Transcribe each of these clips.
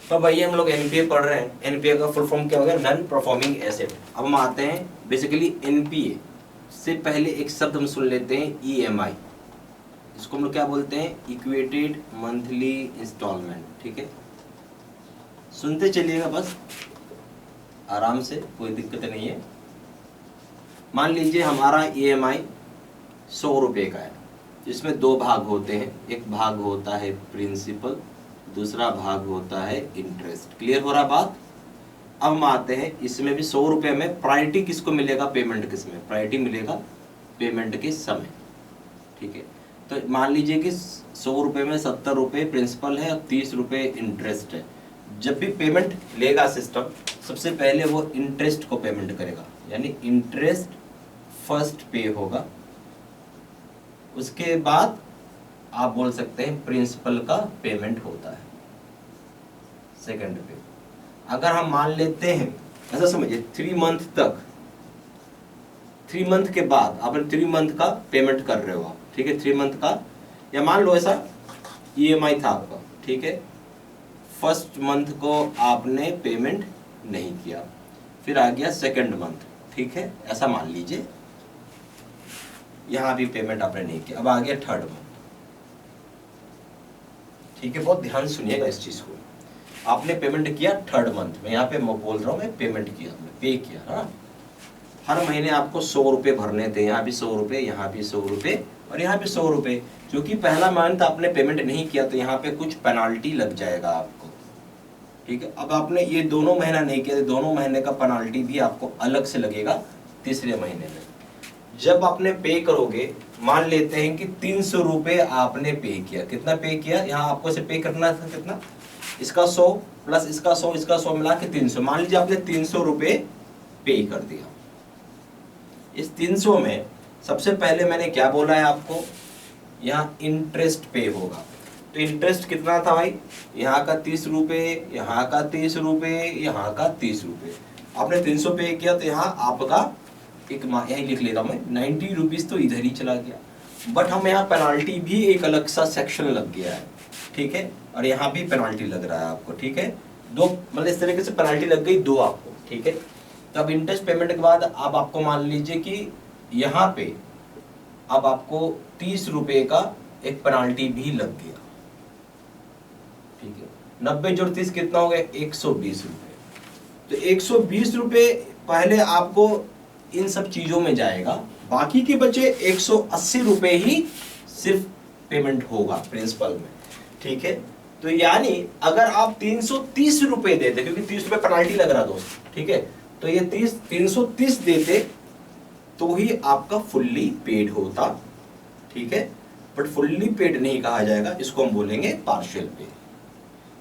तो भाई हम लोग एनपीए पढ़ रहे हैं। एनपीए का फुल फॉर्म क्या हो गया? Non performing asset. अब हम आते हैं बेसिकली एनपीए से पहले एक शब्द हम सुन लेते हैं, ईएमआई। इसको हम लोग क्या बोलते हैं? Equated monthly instalment. ठीक है, सुनते चलिएगा बस आराम से, कोई दिक्कत नहीं है। मान लीजिए हमारा ईएमआई 100 रुपये का है, जिसमें दो भाग होते हैं। एक भाग होता है प्रिंसिपल, दूसरा भाग होता है इंटरेस्ट। क्लियर हो रहा बात? अब हम आते हैं इसमें भी 100 रुपये में प्रायोरिटी किसको मिलेगा? पेमेंट किसमें प्रायोरिटी मिलेगा? पेमेंट के समय। ठीक है, तो मान लीजिए कि 100 रुपये में 70 रुपये प्रिंसिपल है और 30 रुपये इंटरेस्ट है। जब भी पेमेंट लेगा सिस्टम, सबसे पहले वो इंटरेस्ट को पेमेंट करेगा, यानी इंटरेस्ट फर्स्ट पे होगा। उसके बाद आप बोल सकते हैं प्रिंसिपल का पेमेंट होता है सेकंड पे। अगर हम मान लेते हैं, ऐसा समझिए 3 मंथ तक, 3 मंथ के बाद आप 3 मंथ का पेमेंट कर रहे हो आप। ठीक है, 3 मंथ का, या मान लो ऐसा ईएमआई था आपका। ठीक है, फर्स्ट मंथ को आपने पेमेंट नहीं किया, फिर आ गया सेकंड मंथ। ठीक है, ऐसा मान लीजिए यहां भी पेमेंट आपने नहीं किया, अब आ गया थर्ड मंथ। ठीक है, बहुत ध्यान सुनिएगा इस चीज को। आपने पेमेंट किया थर्ड मंथ में, यहाँ पे मैं बोल रहा हूँ मैं पेमेंट किया, पे किया। हाँ, हर महीने आपको 100 रुपये भरने थे, यहाँ भी 100 रुपये, यहाँ भी 100 रुपये और यहाँ भी 100 रुपये। क्योंकि पहला मंथ आपने पेमेंट नहीं किया तो यहाँ पे कुछ पेनाल्टी लग जाएगा आपको। ठीक है, अब आपने ये दोनों महीना नहीं किया तो दोनों महीने का पेनाल्टी भी आपको अलग से लगेगा तीसरे महीने में। जब आपने पे करोगे, मान लेते हैं कि 300 रुपये आपने पे किया। कितना पे किया? यहाँ आपको से पे करना था कितना? इसका 100 प्लस इसका 100, इसका 100 मिला के 300। मान लीजिए आपने 300 रुपये पे कर दिया। इस 300 में सबसे पहले मैंने क्या बोला है आपको? यहाँ इंटरेस्ट पे होगा। तो इंटरेस्ट कितना था भाई? यहाँ का 30 रुपये, यहाँ का 30 रुपये, यहाँ का 30 रुपये। आपने 300 पे किया तो यहाँ आपका एक यही लिख लेता हूँ मैं, 90 रुपीज़ तो इधर ही चला गया। बट हम यहाँ पेनाल्टी भी एक अलग सा सेक्शन लग गया है। ठीक है, और यहाँ भी पेनाल्टी लग रहा है आपको। ठीक है, दो मतलब इस तरीके से पेनाल्टी लग गई दो आपको। ठीक है, तो अब इंटरेस्ट पेमेंट के बाद अब आपको मान लीजिए कि यहाँ पे अब आपको 30 रुपये का एक पेनाल्टी भी लग गया। ठीक है, 90 जोड़ 30 कितना हो गया? 120 रुपये। तो 120 रुपये पहले आपको इन सब चीजों में जाएगा, बाकी के बचे 180 रुपये ही सिर्फ पेमेंट होगा प्रिंसिपल में। ठीक है, तो यानी अगर आप 330 रुपये देते, क्योंकि 30 रुपये पेनाल्टी लग रहा दोस्त। ठीक है, तो ये 330 देते तो ही आपका फुल्ली पेड होता। ठीक है, बट फुल्ली पेड नहीं कहा जाएगा, इसको हम बोलेंगे पार्शियल पे।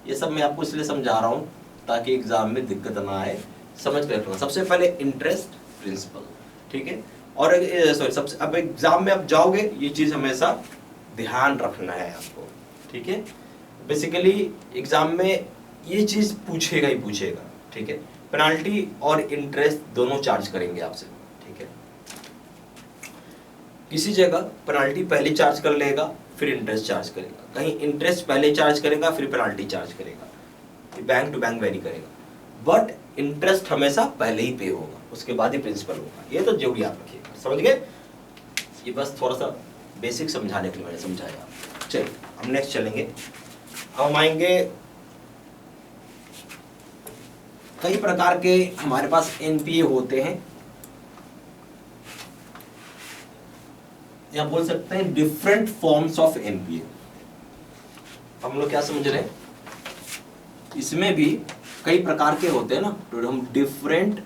ये सब मैं आपको इसलिए समझा रहा हूं ताकि एग्जाम में दिक्कत ना आए, समझ कर रखना। सबसे पहले इंटरेस्ट प्रिंसिपल। ठीक है, और सॉरी सबसे, अब एग्जाम में आप जाओगे ये चीज हमेशा ध्यान रखना है आपको। ठीक है, बेसिकली एग्जाम में ये चीज पूछेगा ही पूछेगा। ठीक है, पेनाल्टी और इंटरेस्ट दोनों चार्ज करेंगे आपसे। ठीक है, किसी जगह पेनाल्टी पहले चार्ज कर लेगा फिर इंटरेस्ट चार्ज करेगा, कहीं इंटरेस्ट पहले चार्ज करेगा फिर पेनाल्टी चार्ज करेगा, बैंक टू बैंक वेरी करेगा। बट इंटरेस्ट हमेशा पहले ही पे होगा, उसके बाद ही प्रिंसिपल होगा। ये तो जरूरी आप रखिएगा, समझ गए? ये बस थोड़ा सा बेसिक समझाने के लिए मैंने समझाया। चलिए हम नेक्स्ट चलेंगे। हम आएंगे, कई प्रकार के हमारे पास एनपीए होते हैं, या बोल सकते हैं डिफरेंट फॉर्म्स ऑफ एनपीए। हम लोग क्या समझ रहे हैं? इसमें भी कई प्रकार के होते हैं ना, तो हम डिफरेंट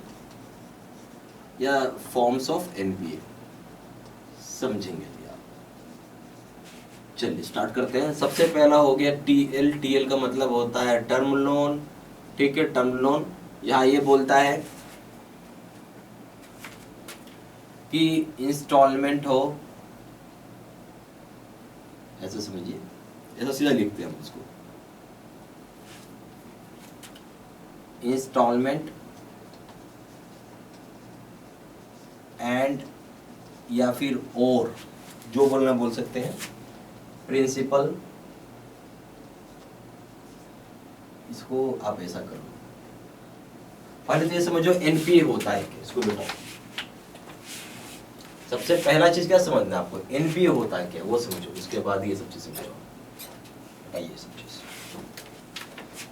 या फॉर्म्स ऑफ एनपीए समझेंगे आप। चलिए स्टार्ट करते हैं। सबसे पहला हो गया टीएल। टीएल का मतलब होता है टर्म लोन। ठीक है, टर्म लोन यहाँ ये बोलता है कि इंस्टॉलमेंट हो, ऐसा समझिए, ऐसा सीधा लिखते हैं हम उसको, इंस्टॉलमेंट एंड या फिर और जो बोलना बोल सकते हैं, प्रिंसिपल इसको आप ऐसा करो। पहले तो ये समझो एनपीए होता है क्या, इसको बताओ। सबसे पहला चीज क्या समझना है आपको, एनपीए होता है क्या वो समझो, उसके बाद ये सब चीज समझो। बताइए सब चीज।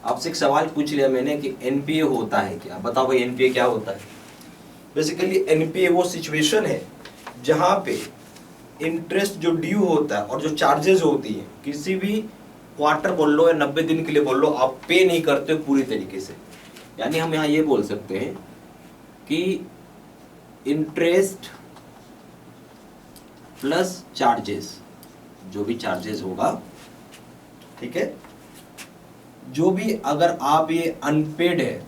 आपसे एक सवाल पूछ लिया मैंने कि एनपीए होता है क्या, बताओ भाई एनपीए क्या होता है। बेसिकली एनपीए वो सिचुएशन है जहां पे इंटरेस्ट जो ड्यू होता है और जो चार्जेस होती है, किसी भी क्वार्टर बोल लो या 90 दिन के लिए बोल लो, आप पे नहीं करते हो पूरी तरीके से। यानी हम यहाँ ये बोल सकते हैं कि इंटरेस्ट प्लस चार्जेस, जो भी चार्जेस होगा, ठीक है, जो भी अगर आप ये अनपेड है,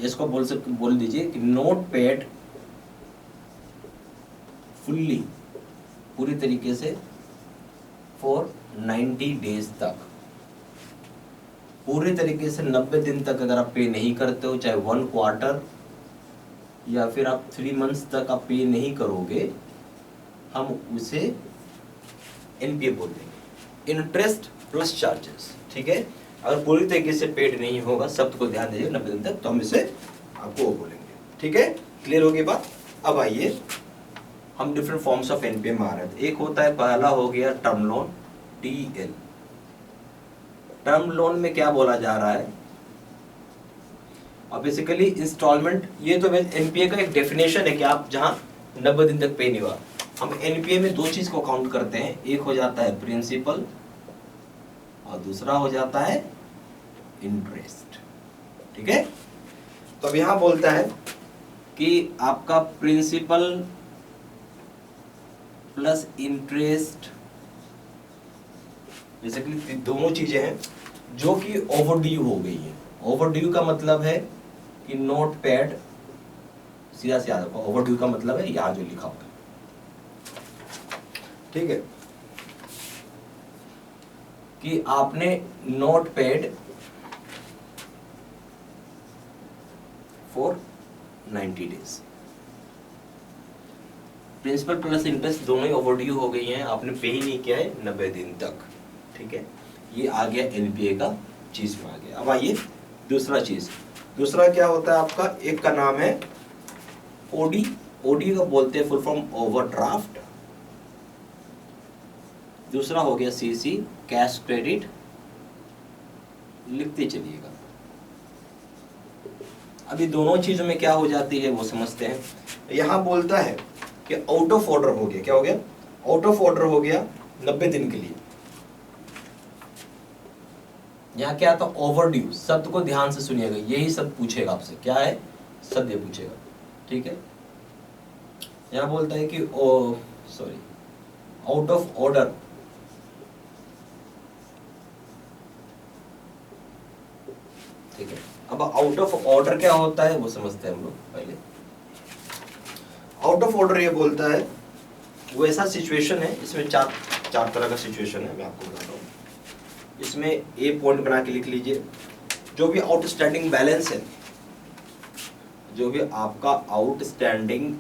इसको बोल दीजिए कि नॉट पेड फुल्ली, पूरी तरीके से फॉर 90 डेज तक, पूरी तरीके से 90 दिन तक अगर आप पे नहीं करते हो, चाहे 1 क्वार्टर या फिर आप 3 मंथ्स तक आप पे नहीं करोगे, हम उसे एनपीए बोल देंगे, इंटरेस्ट प्लस चार्जेस। ठीक है, अगर पूरी तरीके से पेड नहीं होगा, शब्द को ध्यान दीजिए 90 दिन तक, तो हम इसे आपको वो बोलेंगे। ठीक है, क्लियर होगी बात। अब आइए हम डिफरेंट फॉर्म्स ऑफ एनपीए में आ रहे हैं। एक होता है, पहला हो गया term loan, TL. Term loan में क्या बोला जा रहा है, और बेसिकली इंस्टॉलमेंट, ये तो एनपीए का एक डेफिनेशन है कि आप जहां 90 दिन तक पे नहीं हुआ। हम एनपीए में 2 चीज को काउंट करते हैं, एक हो जाता है प्रिंसिपल और दूसरा हो जाता है इंटरेस्ट। ठीक है, तो अब यहां बोलता है कि आपका प्रिंसिपल प्लस इंटरेस्ट, बेसिकली दोनों चीजें हैं जो कि ओवरड्यू हो गई है। ओवरड्यू का मतलब है कि नोट पेड, सीधा से याद रखो, ओवरड्यू का मतलब है यहां जो लिखा हुआ है। ठीक है, कि आपने note paid for 90 days, principal plus interest दोनों ही ओवरड्यू हो गई हैं, आपने पे ही नहीं किया है 90 दिन तक। ठीक है, ये आ गया एनपीए का चीज में आ गया। अब आइए दूसरा चीज, दूसरा क्या होता है आपका, एक का नाम है ओडी। ओडी का बोलते हैं फुल फॉर्म ओवरड्राफ्ट। दूसरा हो गया सीसी, कैश क्रेडिट। लिखते चलिएगा। अभी दोनों चीजों में क्या हो जाती है वो समझते हैं। यहां बोलता है कि आउट ऑफ ऑर्डर हो गया, क्या हो गया, आउट ऑफ ऑर्डर हो गया 90 दिन के लिए। यहाँ क्या था, ओवरड्यू। शब्द को ध्यान से सुनिएगा, यही शब्द पूछेगा आपसे, क्या है शब्द ये पूछेगा। ठीक है, यहाँ बोलता है कि आउट ऑफ ऑर्डर, ठीक है। अब आउट ऑफ ऑर्डर क्या होता है वो समझते हैं हम लोग पहले। आउट ऑफ ऑर्डर ये बोलता है वो ऐसा सिचुएशन है, इसमें चार तरह का सिचुएशन है, मैं आपको बताता हूँ। इसमें ए पॉइंट बना के लिख लीजिए, जो भी आउटस्टैंडिंग बैलेंस है, जो भी आपका आउटस्टैंडिंग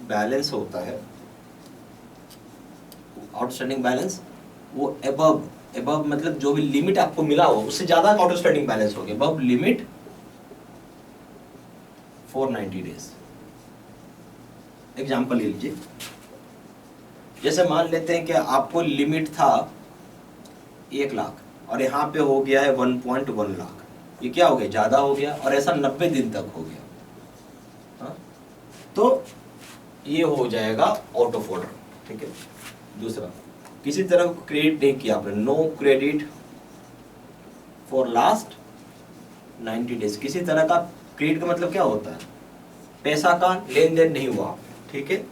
बैलेंस होता है, आउटस्टैंडिंग बैलेंस वो एबव मतलब जो भी लिमिट आपको मिला हो उससे ज्यादा आउटस्टैंडिंग बैलेंस हो गया, above limit for 90 days. Example ले लीजिए, जैसे मान लेते हैं कि आपको लिमिट था 1 लाख और यहाँ पे हो गया है 1.1 लाख। ये क्या हो गया, ज्यादा हो गया, और ऐसा 90 दिन तक हो गया। हाँ? तो ये हो जाएगा आउट ऑफ ऑर्डर। ठीक है, दूसरा, किसी तरह क्रेडिट नहीं किया आपने, no credit for last 90 days. किसी तरह का क्रेडिट का मतलब क्या होता है, पैसा का लेन देन नहीं हुआ। ठीक है,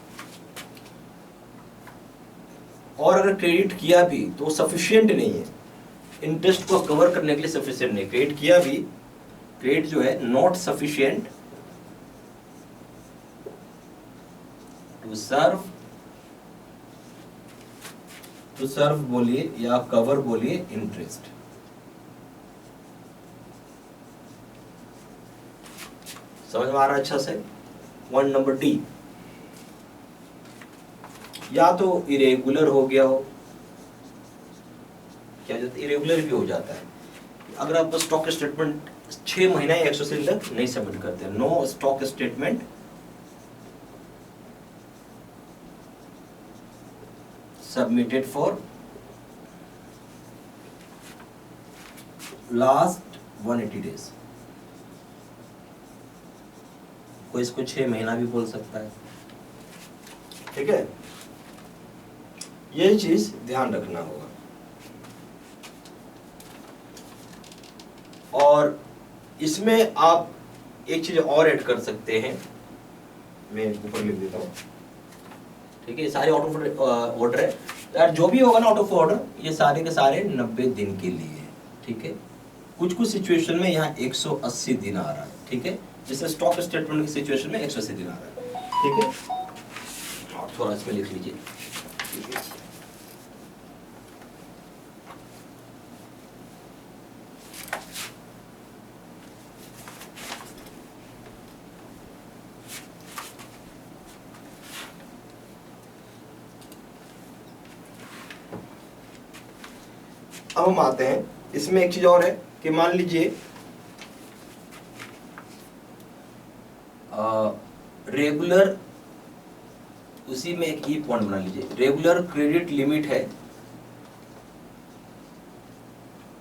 और अगर क्रेडिट किया भी तो सफिशिएंट नहीं है, इंटरेस्ट को कवर करने के लिए सफिशिएंट नहीं। क्रेडिट किया भी, क्रेडिट जो है नॉट सफिशिएंट टू सर्व बोलिए या कवर बोलिए इंटरेस्ट। समझ में आ रहा है अच्छा से। 1 नंबर डी, या तो इरेगुलर हो गया हो, क्या जाता है, इरेगुलर भी हो जाता है, अगर आप स्टॉक स्टेटमेंट 6 महीने या 180 दिन तक नहीं सबमिट करते, no stock statement submitted for last 180 days. कोई इसको 6 महीना भी बोल सकता है, ठीक है। यही चीज ध्यान रखना होगा। और इसमें आप एक चीज और ऐड कर सकते हैं, मैं ऊपर लिख देता हूं, ठीक है। सारे आउट ऑफ ऑर्डर है यार, जो भी होगा ना आउट ऑफ ऑर्डर, ये सारे के सारे 90 दिन के लिए है, ठीक है। कुछ कुछ सिचुएशन में यहाँ 180 दिन आ रहा है, ठीक है। जैसे स्टॉक स्टेटमेंट की सिचुएशन में 180 दिन आ रहा है, ठीक है। और थोड़ा इसमें लिख लीजिए, ठीक है। अब हम आते हैं, इसमें एक चीज और है कि मान लीजिए रेगुलर, उसी में एक ही पॉइंट बना लीजिए, रेगुलर क्रेडिट लिमिट है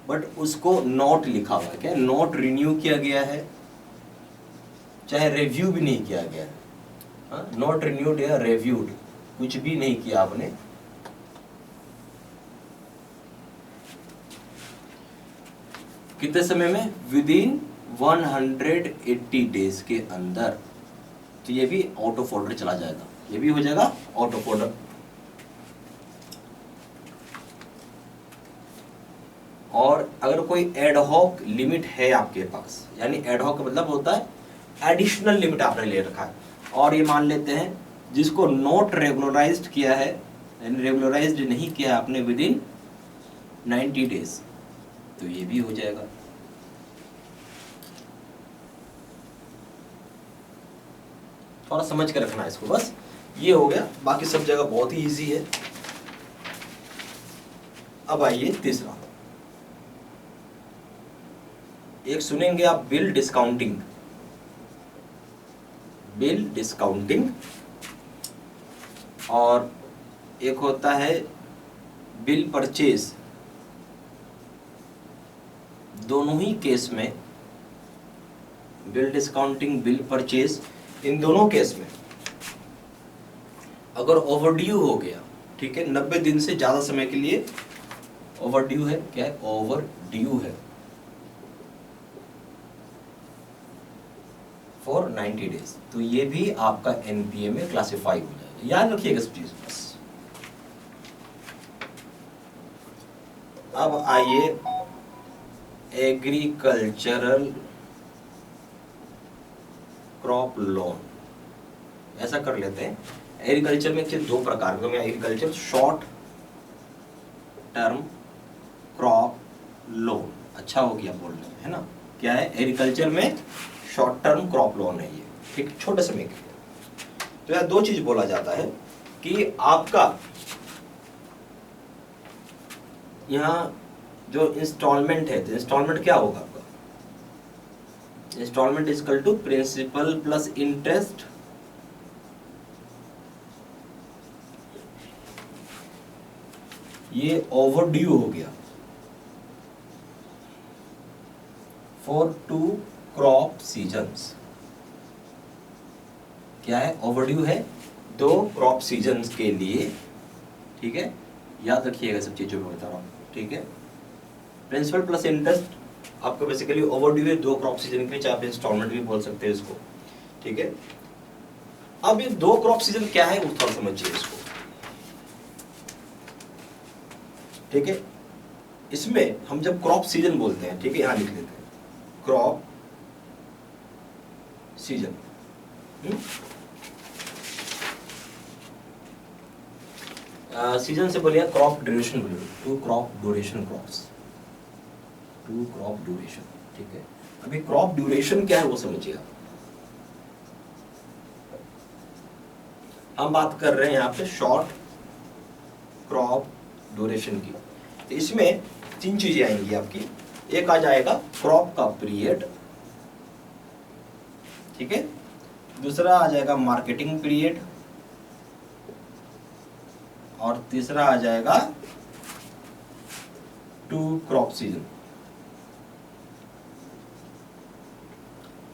बट उसको नॉट लिखा हुआ है, क्या नॉट रिन्यू किया गया है, चाहे रिव्यू भी नहीं किया गया है, नॉट रिन्यूड या रिव्यूड, कुछ भी नहीं किया आपने, कितने समय में, विद इन 180 डेज के अंदर, तो ये भी आउट ऑफ ऑर्डर चला जाएगा, ये भी हो जाएगा आउट ऑफ ऑर्डर। और अगर कोई एडहॉक लिमिट है आपके पास, यानी एडहॉक का मतलब होता है एडिशनल लिमिट आपने ले रखा है, और ये मान लेते हैं जिसको नॉट रेगुलराइज्ड किया है, यानी रेगुलराइज्ड नहीं किया आपने विद इन 90 डेज, तो ये भी हो जाएगा। थोड़ा समझ के रखना है इसको, बस ये हो गया, बाकी सब जगह बहुत ही इजी है। अब आइए तीसरा, एक सुनेंगे आप बिल डिस्काउंटिंग, बिल डिस्काउंटिंग, और एक होता है बिल परचेज। दोनों ही केस में, बिल डिस्काउंटिंग, बिल परचेज, इन दोनों केस में अगर ओवरड्यू हो गया, ठीक है, 90 दिन से ज्यादा समय के लिए ओवरड्यू है, क्या है, ओवरड्यू है फॉर 90 डेज, तो ये भी आपका एनपीए में क्लासिफाई हो जाएगा। याद रखिएगा इस चीज बस। अब आइए एग्रीकल्चरल क्रॉप लोन, ऐसा कर लेते हैं। एग्रीकल्चर में दो प्रकार के, agriculture short term crop loan, अच्छा हो गया बोलने में, है ना। क्या है, एग्रीकल्चर में शॉर्ट टर्म क्रॉप लोन है ये, ठीक, छोटे समय के लिए। तो यह दो चीज बोला जाता है कि आपका यहाँ जो इंस्टॉलमेंट है, तो इंस्टॉलमेंट क्या होगा आपका, installment is equal to principal plus interest ये ओवरड्यू हो गया फॉर 2 क्रॉप सीजन्स। क्या है, ओवरड्यू है 2 क्रॉप सीजन्स के लिए, ठीक है। याद रखिएगा सब चीजों में बता रहा हूं, ठीक है। प्रिंसिपल प्लस इंटरेस्ट आपको बेसिकली ओवरड्यू है 2 क्रॉप सीजन के लिए, चाहे आप इंस्टॉलमेंट भी बोल सकते हैं इसको, ठीक है। अब ये 2 क्रॉप सीजन क्या है वो थोड़ा समझिए इसको, ठीक है। इसमें हम जब क्रॉप सीजन बोलते हैं, ठीक है, यहां लिख लेते हैं क्रॉप सीजन, सीजन से बोलिए क्रॉप ड्यूरेशन, बोलिए 2 crop duration crops, 2 crop duration, ठीक है। अभी क्रॉप ड्यूरेशन क्या है वो समझिएगा। हम बात कर रहे हैं यहाँ पे शॉर्ट क्रॉप ड्यूरेशन की, तो इसमें 3 चीजें आएंगी आपकी। एक आ जाएगा क्रॉप का पीरियड, ठीक है, दूसरा आ जाएगा मार्केटिंग पीरियड, और तीसरा आ जाएगा टू क्रॉप सीजन,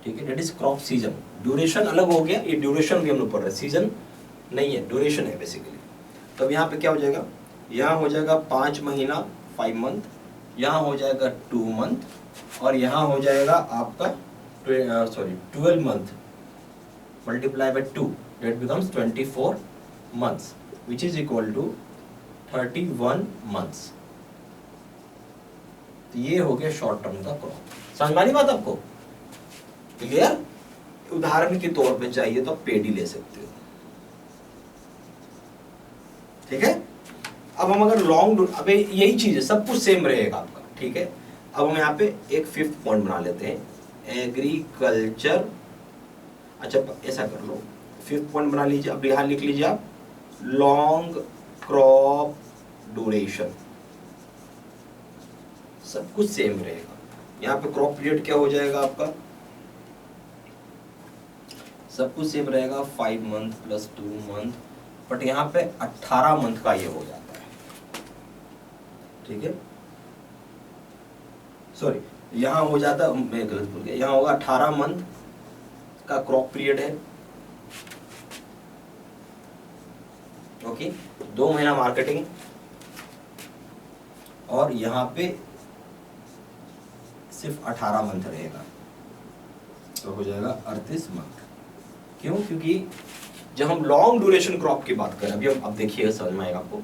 ठीक है, that is crop season. Duration अलग हो गया, ये ड्यूरेशन भी हम लोग पढ़ रहे हैं, सीजन नहीं है, ड्यूरेशन है बेसिकली। तो अब यहाँ पे क्या हो जाएगा, यहाँ हो जाएगा 5 महीना 5 मंथ, यहाँ हो जाएगा 2 मंथ, और यहाँ हो जाएगा आपका 12 month multiply by 2, that becomes 24 months which is equal to 31 months. तो ये हो गया शॉर्ट टर्म का क्रॉप। समझ में आ रही बात आपको? क्लियर? उदाहरण के तौर पे चाहिए तो आप पेड ही ले सकते हो, ठीक है। अब हम अगर लॉन्ग, अबे यही चीज है, सब कुछ सेम रहेगा आपका, ठीक है। अब हम यहाँ पे एक 5th पॉइंट बना लेते हैं, एग्रीकल्चर। अच्छा ऐसा कर लो, 5th पॉइंट बना लीजिए, अब यहाँ लिख लीजिए आप लॉन्ग क्रॉप ड्यूरेशन। सब कुछ सेम रहेगा। यहाँ पे क्रॉप पीरियड क्या हो जाएगा आपका, सब कुछ सेम रहेगा, 5 मंथ प्लस 2 मंथ, बट यहाँ पे 18 मंथ का ये हो जाता है, ठीक है। सॉरी, यहाँ हो जाता, मैं गलत बोल गया, यहाँ होगा 18 मंथ का क्रॉप पीरियड है, ओके, 2 महीना मार्केटिंग, और यहाँ पे सिर्फ 18 मंथ रहेगा, तो हो जाएगा 38 मंथ। क्यों? क्योंकि जब हम लॉन्ग ड्यूरेशन क्रॉप की बात करें, अभी हम अब देखिए समझ में आएगा आपको,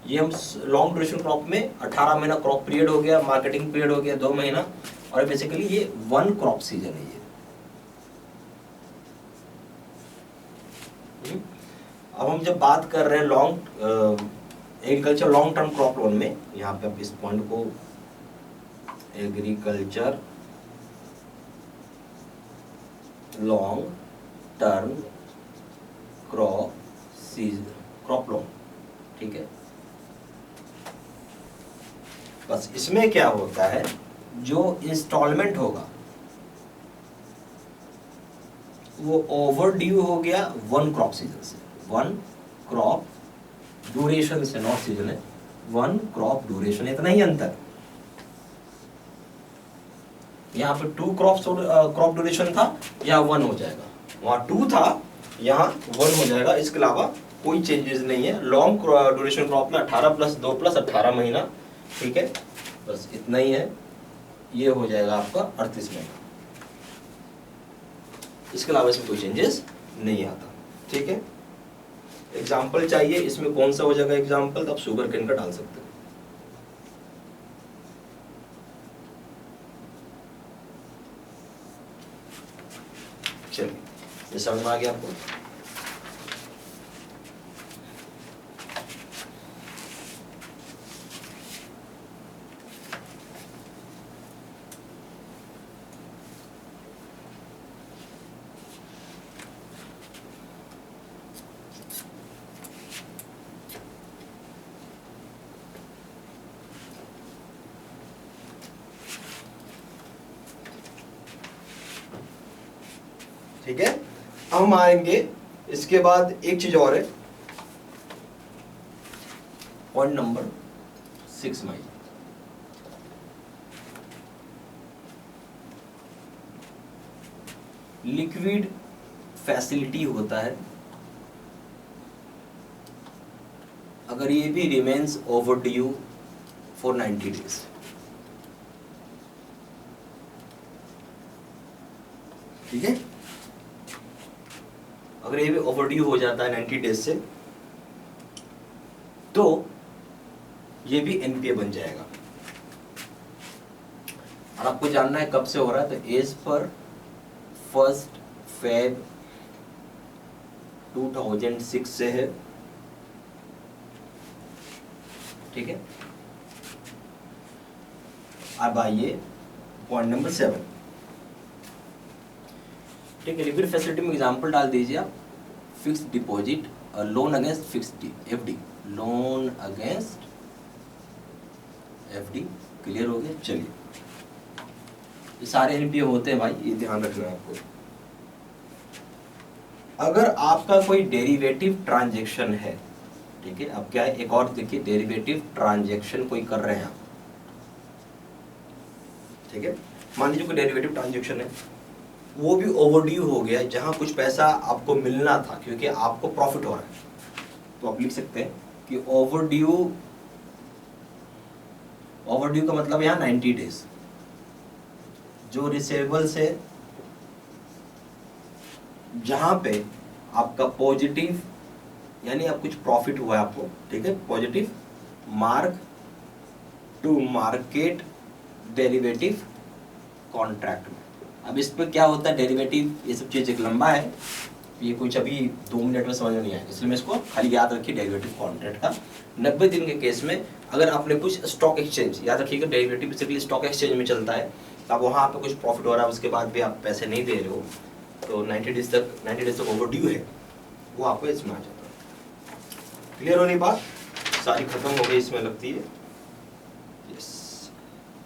ये हम लॉन्ग ड्यूरेशन क्रॉप में 18 महीना क्रॉप पीरियड हो गया, मार्केटिंग पीरियड हो गया 2 महीना, और बेसिकली ये 1 क्रॉप सीजन है ये। अब हम जब बात कर रहे हैं long agriculture long term crop loan में, यहाँ पे आप इस पॉइंट को agriculture long term crop loan, ठीक है। बस इसमें क्या होता है, जो इंस्टॉलमेंट होगा वो ओवर ड्यू हो गया 1 क्रॉप सीजन से, 1 क्रॉप ड्यूरेशन से, नॉट सीजन है, 1 क्रॉप ड्यूरेशन, इतना ही अंतर। यहाँ पे 2 क्रॉप ड्यूरेशन था, यहाँ 1 हो जाएगा, वहाँ 2 था, यहाँ 1 हो जाएगा। इसके अलावा कोई चेंजेस नहीं है। लॉन्ग ड्यूरेशन क्रॉप में 18 प्लस 2 प्लस 18 महीना, ठीक है, बस इतना ही है। ये हो जाएगा आपका 38 महीना, इसके अलावा इसमें कोई चेंजेस नहीं आता, ठीक है। एग्जाम्पल चाहिए इसमें कौन सा हो जाएगा एग्जाम्पल, तो आप शुगर केन का डाल सकते हो। चलिए, ये समझ में आ गया आपको? ठीक है। अब हम आएंगे इसके बाद एक चीज और है, पॉइंट नंबर 6 में लिक्विड फैसिलिटी होता है अगर ये भी remains over due for 90 days. ठीक है, अगर ये भी ओवर ड्यू हो जाता है 90 डेज से तो ये भी एनपीए बन जाएगा। और आपको जानना है कब से हो रहा है, तो एज पर 1 Feb 2006 से है। ठीक है, अब आइए पॉइंट नंबर 7। ठीक है, लिक्विड फैसिलिटी में एग्जांपल डाल दीजिए आप, फिक्स्ड डिपॉजिट और loan against fixed FD, loan against FD. Clear हो गया? चलिए ये सारे एनपीए होते हैं भाई, ये ध्यान रखना है आपको। अगर आपका कोई डेरिवेटिव ट्रांजैक्शन है, ठीक है, अब क्या है, एक और देखिए, डेरिवेटिव ट्रांजैक्शन कोई कर रहे हैं आप, ठीक है, मान लीजिए कोई डेरिवेटिव ट्रांजैक्शन है, वो भी ओवरड्यू हो गया, जहां कुछ पैसा आपको मिलना था क्योंकि आपको प्रॉफिट हो रहा है, तो आप लिख सकते हैं कि ओवरड्यू, ओवरड्यू का मतलब यहाँ 90 डेज, जो रिसीवेबल से जहां पे आपका पॉजिटिव, यानी अब कुछ प्रॉफिट हुआ है आपको, ठीक है, positive mark to market derivative contract में। अब इस पर क्या होता है, डेरिवेटिव, ये सब चीज एक लंबा है, ये कुछ अभी 2 मिनट में समझ में नहीं आएगा, इसलिए मैं इसको खाली याद रखिए, डेरिवेटिव कॉन्ट्रैक्ट का 90 दिन के केस में अगर आपने कुछ स्टॉक एक्सचेंज, याद रखिएगा डेरिवेटिव बेसिकली स्टॉक एक्सचेंज में चलता है, तो अब वहाँ पे कुछ प्रॉफिट हो रहा है, उसके बाद भी आप पैसे नहीं दे रहे हो, तो 90 डेज तक ओवरड्यू है, वो आपको इसमें आ जाता है। क्लियर होनी बात, सारी खत्म हो गई इसमें लगती है, यस,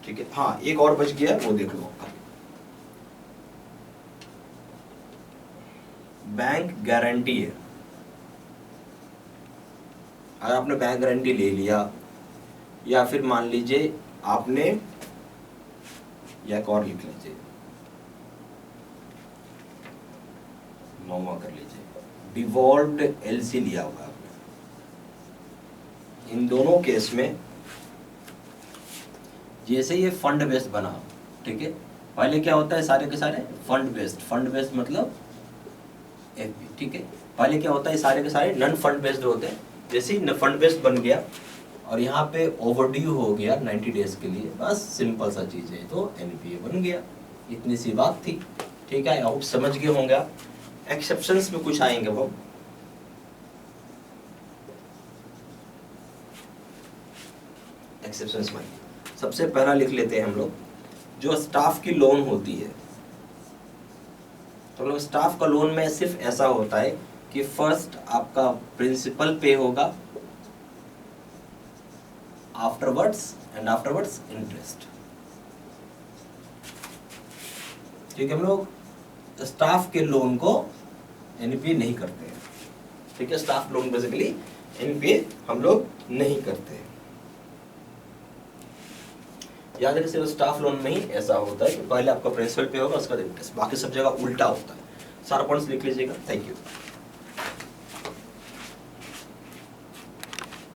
ठीक है। हाँ, एक और बच गया, वो देख लो आपका, बैंक गारंटी है। अगर आपने बैंक गारंटी ले लिया, या फिर मान लीजिए आपने, या एक और लिख लीजिए, 9वां कर लीजिए, डिवॉल्व्ड एलसी लिया होगा आपने। इन दोनों केस में जैसे ये फंड बेस्ड बना, ठीक है, पहले क्या होता है, सारे के सारे फंड बेस्ड मतलब एफपी, ठीक है, पहले क्या होता है, सारे के सारे नॉन फंड बेस्ड होते हैं, जैसे ही फंड बेस्ड बन गया और यहाँ पे ओवरड्यू हो गया 90 डेज के लिए, बस सिंपल सा चीज है, तो एनपीए बन गया, इतनी सी बात थी, ठीक है। आप समझ गए होंगे आप। एक्सेप्शंस में कुछ आएंगे वो, एक्सेप्शंस में सबसे पहला लिख लेते हैं हम लोग, जो स्टाफ की लोन होती है, तो लोग स्टाफ का लोन में सिर्फ ऐसा होता है कि फर्स्ट आपका प्रिंसिपल पे होगा, आफ्टरवर्ड्स इंटरेस्ट, ठीक है। हम लोग स्टाफ के लोन को एनपीए नहीं करते हैं, ठीक है, स्टाफ लोन बेसिकली एनपीए हम लोग नहीं करते हैं। याद रखिए, सिर्फ स्टाफ लोन में ही ऐसा होता है कि पहले आपका प्रिंसिपल पे होगा, उसका इंटरेस्ट, बाकी सब जगह उल्टा होता है। सारा पॉइंट्स लिख लीजिएगा। Thank you.